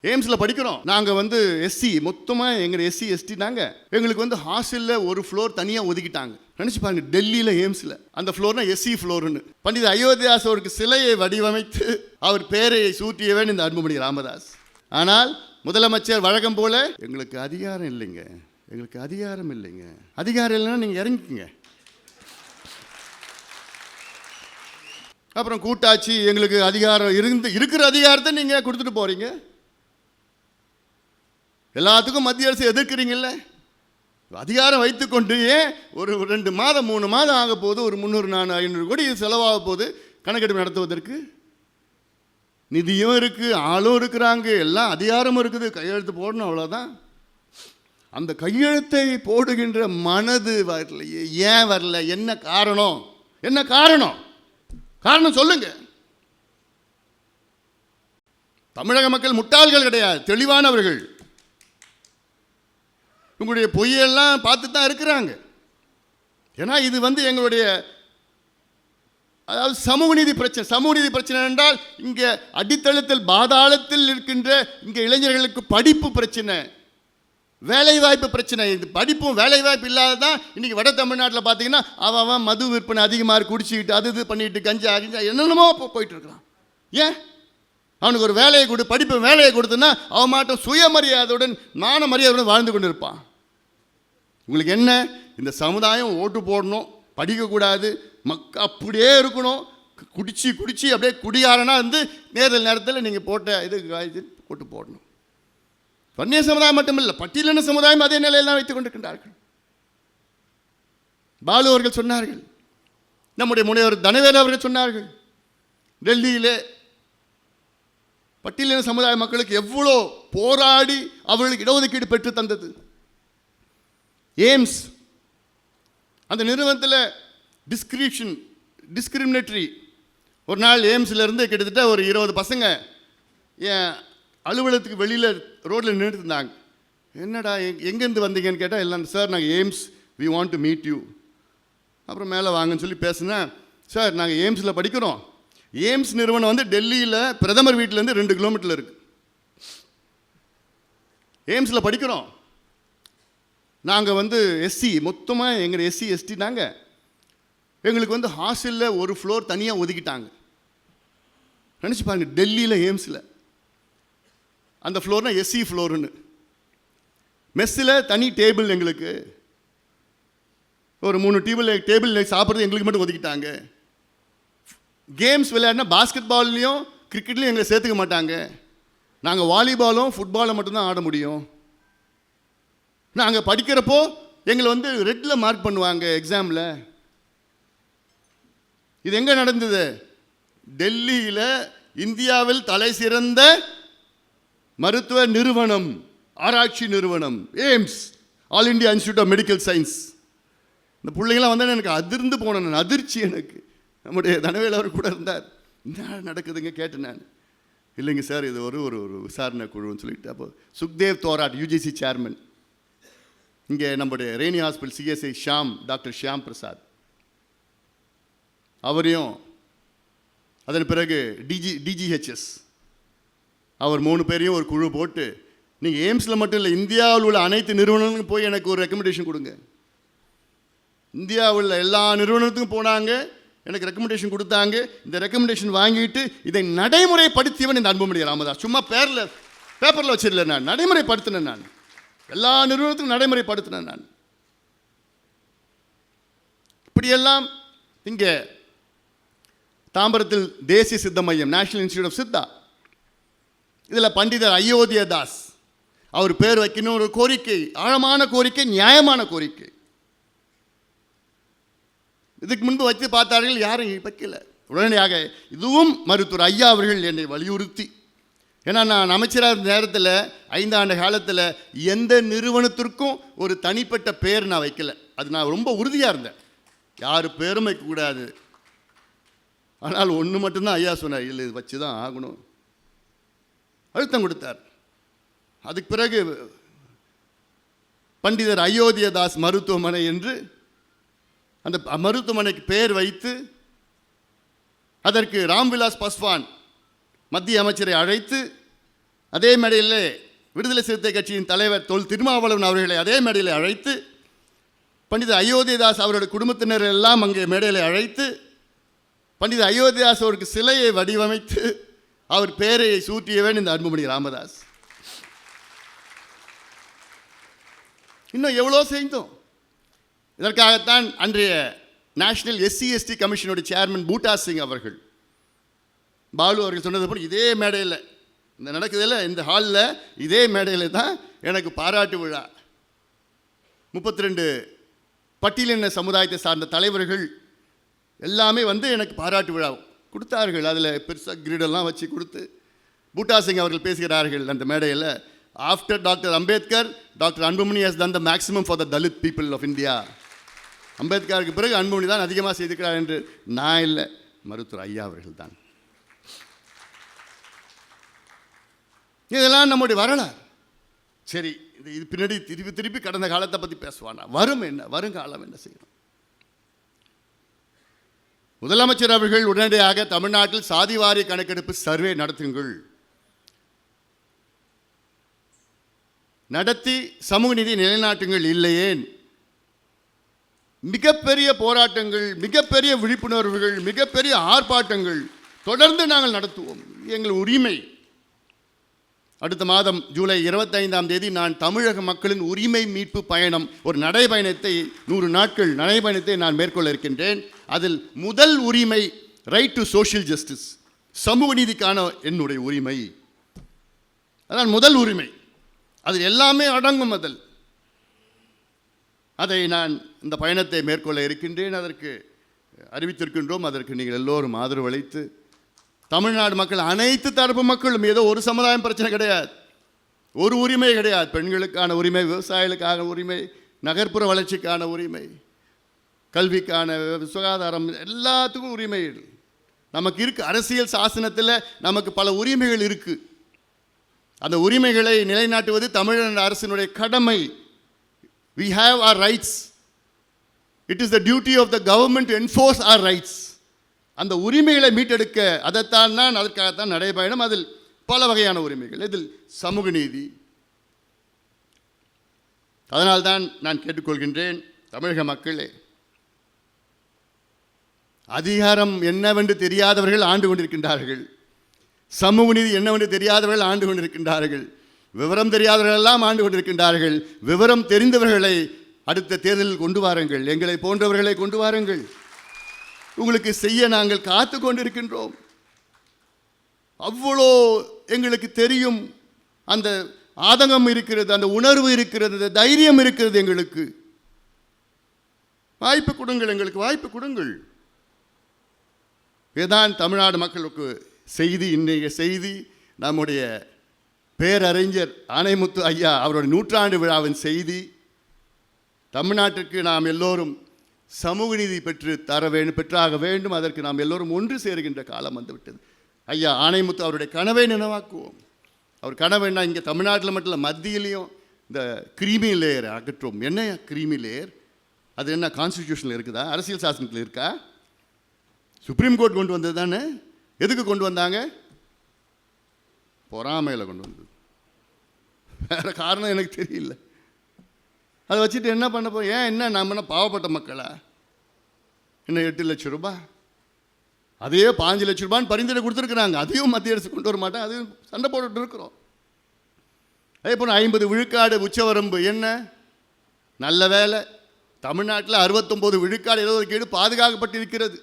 எய்ம்ஸில் படிக்கிறோம். நாங்கள் எஸ்சி, மொத்தமாக எங்கள் எஸ்சி எஸ்டி நாங்கள். எங்களுக்கு ஹாஸ்டலில் ஒரு ஃப்ளோர் தனியாக ஒதுக்கிட்டாங்க. நினச்சி பாருங்க, டெல்லியில் எய்ம்ஸில் அந்த ஃப்ளோர்னா எஸ்சி ஃப்ளோர்னு. பண்டித அயோத்தியாஸ் அவருக்கு சிலையை வடிவமைத்து அவர் பேரை சூட்டியவன் இந்த அன்புமணி ராமதாஸ். ஆனால் முதலமைச்சர் வழக்கம் போல எங்களுக்கு அதிகாரம் இல்லைங்க, எங்களுக்கு அதிகாரம் இல்லைங்க. அதிகாரம் இல்லைன்னா நீங்கள் இறங்கிக்குங்க. அப்புறம் கூட்டாட்சி, எங்களுக்கு அதிகாரம் இருக்கிற அதிகாரத்தை நீங்கள் கொடுத்துட்டு போகிறீங்க. எல்லாத்துக்கும் மத்திய அரசு எதிர்க்கிறீங்கல்ல. அதிகாரம் வைத்துக்கொண்டு ஏன் ஒரு 2 மாதம் 3 மாதம் ஆக போது ஒரு 300-400-500 கோடி செலவாக போது கணக்கெடுப்பு நடத்துவதற்கு நிதியும் இருக்குது, ஆளும் இருக்கிறாங்க, எல்லாம் அதிகாரமும் இருக்குது. கையெழுத்து போடணும், அவ்வளோதான். அந்த கையெழுத்தை போடுகின்ற மனது வரலையே. ஏன் வரல? என்ன காரணம்? என்ன காரணம்? காரணம் சொல்லுங்க. தமிழக மக்கள் முட்டாள்கள் கிடையாது, தெளிவானவர்கள். உங்களுடைய பொய்யெல்லாம் பார்த்து தான் இருக்கிறாங்க. ஏன்னா இது எங்களுடைய அதாவது சமூக நீதி பிரச்சனை. சமூக நீதி பிரச்சனை என்றால் இங்கே அடித்தளத்தில் பாதாளத்தில் இருக்கின்ற இங்கே இளைஞர்களுக்கு படிப்பு பிரச்சனை, வேலைவாய்ப்பு பிரச்சனை. இது படிப்பும் வேலைவாய்ப்பு இல்லாததான் இன்றைக்கி வட தமிழ்நாட்டில் பார்த்தீங்கன்னா அவன் மது விற்பனை அதிகமாக குடிச்சிக்கிட்டு அது இது பண்ணிட்டு கஞ்சா என்னென்னமோ போயிட்டு இருக்கிறான். ஏன்? அவனுக்கு ஒரு வேலையை கொடு, படிப்பு வேலையை கொடுத்தனா அவன் மாட்டும் சுயமரியாதையுடன் மான மரியாதையுடன் வாழ்ந்து கொண்டு இருப்பான். உங்களுக்கு என்ன? இந்த சமுதாயம் ஓட்டு போடணும், படிக்கக்கூடாது, அப்படியே இருக்கணும், குடிச்சு அப்படியே குடியாரனா தேர்தல் நேரத்தில் நீங்கள் போட்ட இது ஓட்டு போடணும். வன்னிய சமுதாயம் மட்டுமில்லை, பட்டியலின சமுதாயம் அதே நிலையெல்லாம் வைத்துக் கொண்டிருக்கின்றார்கள். பாலு அவர்கள் சொன்னார்கள், நம்முடைய முனைவர் தனவேலு அவர்கள் சொன்னார்கள், டெல்லியிலே பட்டியலின சமுதாய மக்களுக்கு எவ்வளோ போராடி அவர்களுக்கு இடஒதுக்கீடு பெற்று தந்தது. எய்ம்ஸ் அந்த நிறுவனத்தில் டிஸ்கிரிமினேட்டரி. ஒரு நாள் எய்ம்ஸில் இருந்து கிட்டத்தட்ட ஒரு 20 பசங்க என் அலுவலகத்துக்கு வெளியில் ரோட்டில் நின்றுட்டு இருந்தாங்க. என்னடா எங்கேருந்து வந்தீங்கன்னு கேட்டால், எல்லாம் சார் நாங்கள் AIIMS, we want to meet you. அப்புறம் மேலே வாங்கன்னு சொல்லி பேசுனேன். சார் நாங்கள் எய்ம்ஸில் படிக்கிறோம். எய்ம்ஸ் நிறுவனம் டெல்லியில் பிரதமர் வீட்டிலேருந்து 2 கிலோமீட்டரில் இருக்குது. எய்ம்ஸில் படிக்கிறோம். நாங்கள் எஸ்சி, மொத்தமாக எங்கள் எஸ்சி எஸ்டி நாங்கள். எங்களுக்கு ஹாஸ்டலில் ஒரு ஃப்ளோர் தனியாக ஒதுக்கிட்டாங்க. நினச்சி பாருங்க, டெல்லியில் எய்ம்ஸில் அந்த ஃப்ளோர்னா எஸ்சி ஃப்ளோருன்னு. மெஸ்ஸில் தனி டேபிள், எங்களுக்கு ஒரு 3 டேபிள் சாப்பிட்றது எங்களுக்கு மட்டும் ஒதுக்கிட்டாங்க. கேம்ஸ் விளையாடினா பாஸ்கெட் பால்லையும் கிரிக்கெட்லையும் எங்களை சேர்த்துக்க மாட்டாங்க. நாங்கள் வாலிபாலும் ஃபுட்பாலும் மட்டும்தான் ஆட முடியும். நாங்கள் படிக்கிறப்போ எங்களை ரெட்டில் மார்க் பண்ணுவாங்க எக்ஸாமில். இது எங்கே நடந்தது? டெல்லியில் இந்தியாவில் தலை சிறந்த மருத்துவ நிறுவனம், ஆராய்ச்சி நிறுவனம் AIIMS, All India Institute of Medical Science. இந்த பிள்ளைங்களாம் எனக்கு அதிர்ந்து போனேன், அதிர்ச்சி எனக்கு. நம்முடைய தனவேலு அவர் கூட இருந்தார். என்ன நடக்குதுங்க கேட்டேன் நான். இல்லைங்க சார், இது ஒரு விசாரணை குழுன்னு சொல்லிட்டு. அப்போ சுக்தேவ் தோராட், யூஜிசி சேர்மன், இங்கே நம்முடைய rainy hospital CSI doctor Shyam Prasad அவரையும், அதன் பிறகு டிஜிஹெச்எஸ் அவர் 3 பேரையும் ஒரு குழு போட்டு, நீங்கள் எய்ம்ஸில் மட்டும் இல்லை, இந்தியாவில் உள்ள அனைத்து நிறுவனங்களுக்கும் போய் எனக்கு ஒரு ரெக்கமெண்டேஷன் கொடுங்க. இந்தியாவில் எல்லா நிறுவனத்துக்கும் போனாங்க, எனக்கு ரெக்கமெண்டேஷன் கொடுத்தாங்க. இந்த ரெக்கமெண்டேஷன் வாங்கிட்டு இதை நடைமுறைப்படுத்தியவன் இந்த அன்புமணி ராமதாஸ். சும்மா பேப்பரில் வச்சிடல, நான் நடைமுறைப்படுத்தினேன். நான் எல்லா நிறுவனத்துக்கும் நடைமுறைப்படுத்தினேன். நான் இப்படியெல்லாம் இங்கே தாம்பரத்தில் தேசிய சித்த மையம், நேஷனல் இன்ஸ்டியூட் ஆஃப் சித்தா, இதில் பண்டிதர் அயோத்தியதாஸ் அவர் பேர் வைக்கணும். ஒரு கோரிக்கை, ஆழமான கோரிக்கை, நியாயமான கோரிக்கை. இதுக்கு முன்பு வச்சு பார்த்தார்கள், யாரும் வைக்கல. உடனடியாக இதுவும் மருத்துவர் ஐயா அவர்கள் என்னை வலியுறுத்தி, ஏன்னா நான் அமைச்சராக இருந்த நேரத்தில் 5 ஆண்டு காலத்தில் எந்த நிறுவனத்திற்கும் ஒரு தனிப்பட்ட பேர் நான் வைக்கல. அது நான் ரொம்ப உறுதியாக இருந்தேன், யார் பேரும் வைக்கக்கூடாது. ஆனால் ஒன்று மட்டும்தான் ஐயா சொன்னார், இல்லை இது வச்சு தான் ஆகணும், அழுத்தம் கொடுத்தார். அதுக்கு பிறகு பண்டிதர் அயோத்தியதாஸ் மருத்துவமனை என்று அந்த மருத்துவமனைக்கு பெயர் வைத்து அதற்கு ராம்விலாஸ் பாஸ்வான் மத்திய அமைச்சரை அழைத்து அதே மேடையில் விடுதலை சிறுத்தை கட்சியின் தலைவர் தொல் திருமாவளவன் அவர்களை அதே மேடையில் அழைத்து, பண்டித அயோத்திதாஸ் அவருடைய குடும்பத்தினர் எல்லாம் அங்கே மேடையில் அழைத்து, பண்டித அயோத்திதாஸ் அவருக்கு சிலையை வடிவமைத்து அவர் பெயரை சூட்டியவன் இந்த அன்புமணி ராமதாஸ். இன்னும் எவ்வளோ செய்தோம். இதற்காகத்தான் அன்றைய நேஷனல் SC/ST கமிஷனுடைய சேர்மன் பூட்டா சிங் அவர்கள், பாலு அவர்கள் சொன்னது போல் இதே மேடையில் இந்த நடக்குதில்ல, இந்த ஹாலில் இதே மேடையில் தான் எனக்கு பாராட்டு விழா 32 பட்டியலின சமுதாயத்தை சார்ந்த தலைவர்கள் எல்லாமே வந்து எனக்கு பாராட்டு விழா கொடுத்தார்கள். அதில் பெருசாக கிரீடெல்லாம் வச்சு கொடுத்து பூட்டா சிங் அவர்கள் பேசுகிறார்கள் அந்த மேடையில், after doctor Ambedkar, doctor Anbumani has done the maximum for the Dalit people of India. அம்பேத்கருக்கு பிறகு அன்புமணி தான் அதிகமாக செய்திருக்கிறார் என்று நான் இல்லை, மருத்துவர் ஐயா அவர்கள் தான். இதெல்லாம் நம்முடைய வரலாறு. சரி, இது பின்னாடி திருப்பி திருப்பி கடந்த காலத்தை பற்றி பேசுவானா? வருங்காலம் என்ன செய்யணும்? முதலமைச்சர் அவர்கள் உடனடியாக தமிழ்நாட்டில் சாதிவாரி கணக்கெடுப்பு சர்வே நடத்துங்கள், நடத்தி சமூக நீதி நிலைநாட்டுங்கள். இல்லையேன் மிகப்பெரிய போராட்டங்கள், மிகப்பெரிய விழிப்புணர்வுகள், மிகப்பெரிய ஆர்ப்பாட்டங்கள் தொடர்ந்து நாங்கள் நடத்துவோம். எங்கள் உரிமை. அடுத்த மாதம் ஜூலை 25ஆம் தேதி நான் தமிழக மக்களின் உரிமை மீட்பு பயணம், ஒரு நடைபயணத்தை 100 நாட்கள் நடைபயணத்தை நான் மேற்கொள்ள இருக்கின்றேன். அதில் முதல் உரிமை ரைட் டு சோஷியல் ஜஸ்டிஸ், சமூக நீதிக்கான என்னுடைய உரிமை. அதான் முதல் உரிமை. அதில் எல்லாமே அடங்கும். அதை நான் இந்த பயணத்தை மேற்கொள்ள இருக்கின்றேன். அதற்கு அறிவித்திருக்கின்றோம். அதற்கு நீங்கள் எல்லோரும் ஆதரவு அளித்து, தமிழ்நாடு மக்கள் அனைத்து தரப்பு மக்களும், ஏதோ ஒரு சமுதாயம் பிரச்சனை கிடையாது, ஒரு உரிமை கிடையாது. பெண்களுக்கான உரிமை, விவசாயிகளுக்கான உரிமை, நகர்ப்புற வளர்ச்சிக்கான உரிமை, கல்விக்கான, சுகாதாரம், எல்லாத்துக்கும் உரிமைகள் நமக்கு இருக்குது. அரசியல் சாசனத்தில் நமக்கு பல உரிமைகள் இருக்குது. அந்த உரிமைகளை நிலைநாட்டுவது தமிழக அரசினுடைய கடமை. We have our rights. It is the duty of the government to enforce our rights. அந்த உரிமைகளை மீட்டெடுக்க அதற்காகத்தான் நடைபயணம். அதில் பல வகையான உரிமைகள், இதில் சமூக நீதி. அதனால்தான் நான் கேட்டுக்கொள்கின்றேன், தமிழக மக்களே, அதிகாரம் என்னவென்று தெரியாதவர்கள் ஆண்டு கொண்டிருக்கின்றார்கள், சமூக நீதி என்னவென்று தெரியாதவர்கள் ஆண்டு கொண்டிருக்கின்றார்கள், விவரம் தெரியாதவர்கள் எல்லாம் ஆண்டு கொண்டிருக்கின்றார்கள். விவரம் தெரிந்தவர்களை அடுத்த தேர்தலில் கொண்டு வாருங்கள், எங்களை போன்றவர்களை கொண்டு வாருங்கள். உங்களுக்கு செய்ய நாங்கள் காத்து கொண்டிருக்கின்றோம். அவ்வளோ எங்களுக்கு தெரியும். அந்த ஆதங்கம் இருக்கிறது, அந்த உணர்வு இருக்கிறது, அந்த தைரியம் இருக்கிறது. எங்களுக்கு வாய்ப்பு கொடுங்கள், எங்களுக்கு வாய்ப்பு கொடுங்கள். இதுதான் தமிழ்நாடு மக்களுக்கு செய்தி. இன்றைய செய்தி நம்முடைய பேரறிஞர் ஆணைமுத்து ஐயா அவருடைய 100ஆண்டு விழாவின் செய்தி. தமிழ்நாட்டிற்கு நாம் எல்லோரும் சமூக நீதி பெற்றாக வேண்டும். அதற்கு நாம் எல்லோரும் ஒன்று சேருகின்ற காலம் வந்துவிட்டது. ஐயா ஆணைமுத்து அவருடைய கனவை நினைவாக்குவோம். அவர் கனவுன்னா இங்கே தமிழ்நாட்டில் மட்டும் இல்லை, மத்தியிலையும் இந்த கிரீமி லேயர் அகற்றும். என்ன கிரீமி லேயர்? அது என்ன கான்ஸ்டிடியூஷனில் இருக்குதா? அரசியல் சாசனத்தில் இருக்கா? சுப்ரீம் கோர்ட் கொண்டு வந்தது தானே. எதுக்கு கொண்டு வந்தாங்க? பொறாமையில் கொண்டு வந்தது. வேறு காரணம் எனக்கு தெரியல. அதை வச்சுட்டு என்ன பண்ண போய் என்ன நம்ம பாவப்பட்ட மக்களா? இன்னும் 8 லட்சம் ரூபாய், அதே 5 லட்சம் ரூபான்னு பரிந்துரை கொடுத்துருக்குறாங்க. அதையும் மத்திய அரசு கொண்டு வர மாட்டேன், அதையும் சண்டை போட்டுட்டு இருக்கிறோம். அதே போல் 50 விழுக்காடு உச்சவரம்பு. என்ன நல்ல வேலை, தமிழ்நாட்டில் 69 விழுக்காடு இடஒதுக்கீடு பாதுகாக்கப்பட்டிருக்கிறது.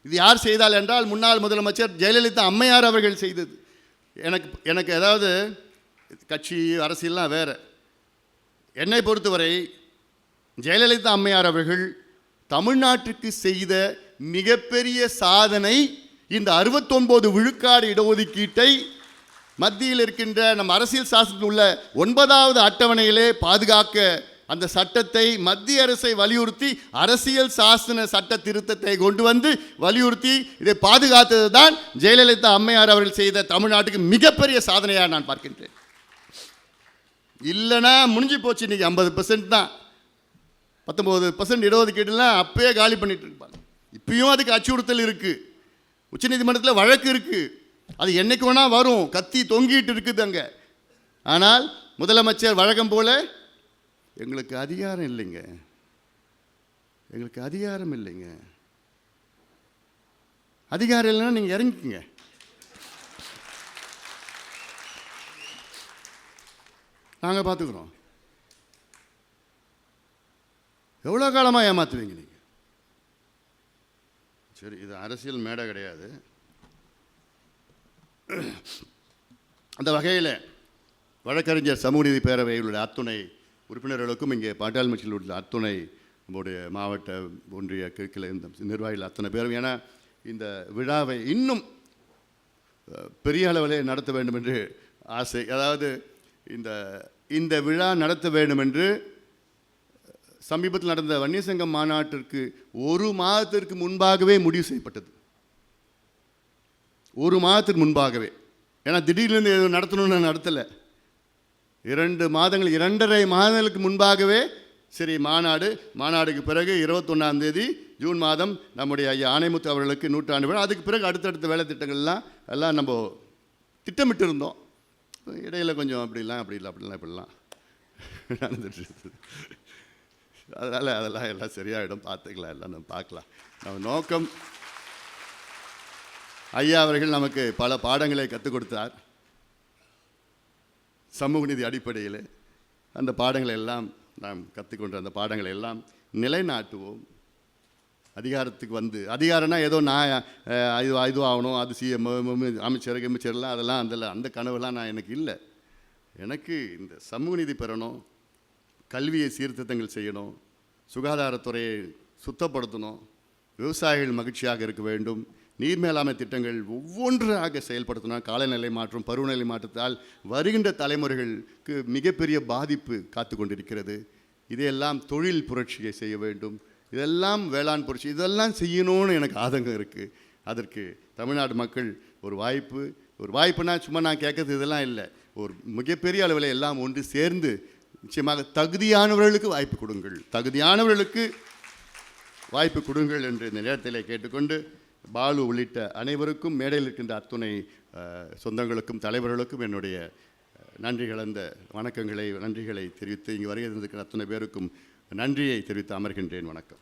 இது யார் செய்தால் என்றால் முன்னாள் முதலமைச்சர் ஜெயலலிதா அம்மையார் அவர்கள் செய்தது. எனக்கு ஏதாவது கட்சி அரசியல்லாம் வேறு. என்னை பொறுத்தவரை ஜெயலலிதா அம்மையார் அவர்கள் தமிழ்நாட்டுக்கு செய்த மிகப்பெரிய சாதனை இந்த 69 விழுக்காடு இடஒதுக்கீட்டை மத்தியில் இருக்கின்ற நம் அரசியல் சாசனத்தில் உள்ள 9வது அட்டவணையிலே பாதுகாக்க அந்த சட்டத்தை மத்திய அரசை வலியுறுத்தி அரசியல் சாசன சட்ட திருத்தத்தை கொண்டு வந்து வலியுறுத்தி இதை பாதுகாத்தது தான் ஜெயலலிதா அம்மையார் அவர்கள் செய்த தமிழ்நாட்டுக்கு மிகப்பெரிய சாதனையாக நான் பார்க்கின்றேன். இல்லைனா முடிஞ்சு போச்சு. இன்றைக்கி 50% தான். 19% இடஒதுக்கீடுலாம் அப்பயே காலி பண்ணிட்டு இருப்பாங்க. இப்பயும் அதுக்கு அச்சுறுத்தல் இருக்குது. உச்சநீதிமன்றத்தில் வழக்கு இருக்குது. அது என்னைக்கு வேணால் வரும், கத்தி தொங்கிட்டு இருக்குது அங்கே. ஆனால் முதலமைச்சர் வழக்கம் போல எங்களுக்கு அதிகாரம் இல்லைங்க, எங்களுக்கு அதிகாரம் இல்லைங்க. அதிகாரம் இல்லைன்னா நீங்கள் இறங்கிக்குங்க. நாங்கள் பார்த்துக்குறோம். எவ்வளோ காலமாக ஏமாற்றுவீங்க நீங்கள்? சரி, இது அரசியல் மேடை கிடையாது. அந்த வகையில் வழக்கறிஞர் சமூக நீதி பேரவையில் உள்ள அத்துணை உறுப்பினர்களுக்கும், இங்கே பாட்டாளி கட்சியில் உள்ள அத்துணை நம்முடைய மாவட்ட ஒன்றிய கிழக்கில் இந்த நிர்வாகிகள் அத்தனை பேரும், ஏன்னா இந்த விழாவை இன்னும் பெரிய அளவில் நடத்த வேண்டும் என்று ஆசை. அதாவது இந்த விழா நடத்த வேண்டும் என்று சமீபத்தில் நடந்த வன்னிய சங்கம் மாநாட்டிற்கு ஒரு மாதத்திற்கு முன்பாகவே முடிவு செய்யப்பட்டது. ஒரு மாதத்திற்கு முன்பாகவே. ஏன்னா திடீர்னு எதுவும் நடத்தணும்னு நடத்தலை. 2 மாதங்கள் 2.5 மாதங்களுக்கு முன்பாகவே சரி மாநாடுக்கு பிறகு 21ஆம் தேதி ஜூன் மாதம் நம்முடைய ஐயா ஆணைமுத்து அவர்களுக்கு 100ஆண்டு விழா. அதுக்கு பிறகு அடுத்தடுத்த வேலை திட்டங்கள்லாம் எல்லாம் நம்ம திட்டமிட்டு இருந்தோம். இடையில் கொஞ்சம் அப்படிலாம் நடந்துட்டு இருக்குது. அதெல்லாம் எல்லாம் சரியாயிடும், பார்த்துக்கலாம், எல்லாம் நம்ம பார்க்கலாம். நம்ம நோக்கம், ஐயா அவர்கள் நமக்கு பல பாடங்களை கற்றுக் கொடுத்தார் சமூக நீதி அடிப்படையில். அந்த பாடங்களை எல்லாம் நாம் கற்றுக்கொண்ட அந்த பாடங்களை எல்லாம் நிலைநாட்டுவோம். அதிகாரத்துக்கு வந்து, அதிகாரம்னா ஏதோ நான் இது ஆகணும், அது சிஎம் அமைச்சர்லாம் அதெல்லாம் அந்த கனவுலாம் எனக்கு இல்லை. எனக்கு இந்த சமூக நீதி பெறணும், கல்வியை சீர்திருத்தங்கள் செய்யணும், சுகாதாரத்துறையை சுத்தப்படுத்தணும், விவசாயிகள் மகிழ்ச்சியாக இருக்க வேண்டும், நீர் மேலாண்மை திட்டங்கள் ஒவ்வொன்றாக செயல்படுத்தணும். காலநிலை மாற்றம், பருவநிலை மாற்றத்தால் வருகின்ற தலைமுறைகளுக்கு மிகப்பெரிய பாதிப்பு காத்து கொண்டிருக்கிறது. இதையெல்லாம் தொழில் புரட்சியை செய்ய வேண்டும், இதெல்லாம் வேளாண் புரட்சி, இதெல்லாம் செய்யணும்னு எனக்கு ஆதங்கம் இருக்குது. அதற்கு தமிழ்நாடு மக்கள் ஒரு வாய்ப்புனா சும்மா நான் கேட்கறது இதெல்லாம் இல்லை, ஒரு மிகப்பெரிய அளவில் எல்லாம் ஒன்று சேர்ந்து நிச்சயமாக தகுதியானவர்களுக்கு வாய்ப்பு கொடுங்கள் என்று இந்த நேரத்தில் கேட்டுக்கொண்டு, பாலு உள்ளிட்ட அனைவருக்கும், மேடையில் இருக்கின்ற அத்துணை சொந்தங்களுக்கும் தலைவர்களுக்கும் என்னுடைய நன்றி கலந்த நன்றிகளை தெரிவித்து, இங்கு வருகை இருந்திருக்கிற அத்தனை பேருக்கும் நன்றியை தெரிவித்து அமர்கின்றேன். வணக்கம்.